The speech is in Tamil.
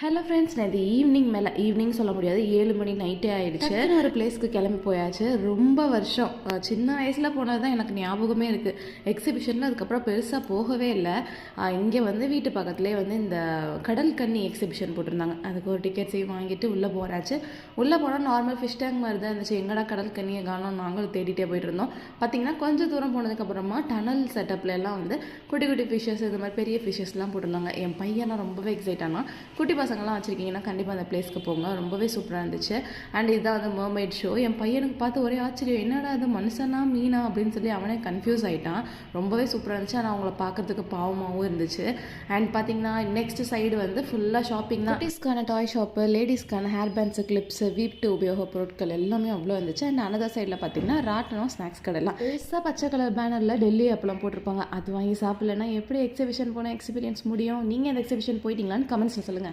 ஹலோ ஃப்ரெண்ட்ஸ், நான் இது ஈவினிங் சொல்ல முடியாது, 7 மணி நைட்டே ஆகிடுச்சு. ஒரு பிளேஸ்க்கு கிளம்பி போயாச்சு. ரொம்ப வருஷம் சின்ன வயசில் போனது தான் எனக்கு ஞாபகமே இருக்குது. எக்ஸிபிஷனில் அதுக்கப்புறம் பெருசாக போகவே இல்லை. இங்கே வந்து வீட்டு பக்கத்துலேயே வந்து இந்த கடல் கன்னி எக்ஸிபிஷன் போட்டிருந்தாங்க. அதுக்கு ஒரு டிக்கெட்ஸையும் வாங்கிட்டு உள்ளே போகிறாச்சு. உள்ளே போனால் நார்மல் ஃபிஷ் டேங்க் மாதிரி தான் இருந்துச்சு. எங்கடா கடல் கன்னியை காணோம் நாங்களும் தேடிட்டே போயிட்டு இருந்தோம். பார்த்திங்கன்னா கொஞ்சம் தூரம் போனதுக்கப்புறமா டனல் செட்டப்ல எல்லாம் வந்து குட்டி குட்டி ஃபிஷ்ஷஸ், இது மாதிரி பெரிய ஃபிஷ்ஷஸ்லாம் போட்டிருந்தாங்க. என் பையனா ரொம்பவே எக்ஸைட் ஆனால் குட்டி பசங்கள்லாம் வச்சுருக்கீங்கன்னா கண்டிப்பாக அந்த பிளேஸ்க்கு போங்க, ரொம்பவே சூப்பராக இருந்துச்சு. அண்ட் இதுதான் வந்து மர்மைட் ஷோ. என் பையனுக்கு பார்த்து ஒரே ஆச்சரியம், என்னடா அது மனுஷனா மீனா அப்படின்னு சொல்லி அவனே கன்ஃபியூஸ் ஆகிட்டான். ரொம்பவே சூப்பராக இருந்துச்சு. ஆனால் அவங்கள பார்க்கறதுக்கு பாவமாகவும் இருந்துச்சு. அண்ட் பார்த்தீங்கன்னா நெக்ஸ்ட் சைடு வந்து ஃபுல்லாக ஷாப்பிங் தான். குட்டீஸ்க்கான டாய் ஷாப்பு, லேடிஸ்க்கான ஹேர் பேண்ட்ஸு, கிளிப்ஸு, வீட்டு உபயோக பொருட்கள் எல்லாமே அவ்வளோ இருந்துச்சு. அண்ட் அனதர் சைடில் பார்த்தீங்கன்னா ராட்டனம், ஸ்நாக்ஸ் கடைலாம் பெருசாக பச்சை கலர் பேனரில் டெல்லி அப்பெல்லாம் போட்டிருப்பாங்க. அது வாங்கி சாப்பிட்லன்னா எப்படி எக்ஸிபிஷன் போன எக்ஸ்பீரியன்ஸ் முடியும்? நீங்கள் அந்த எக்ஸிபிஷன் போயிட்டீங்களான்னு கமெண்ட்ஸில் சொல்லுங்கள்.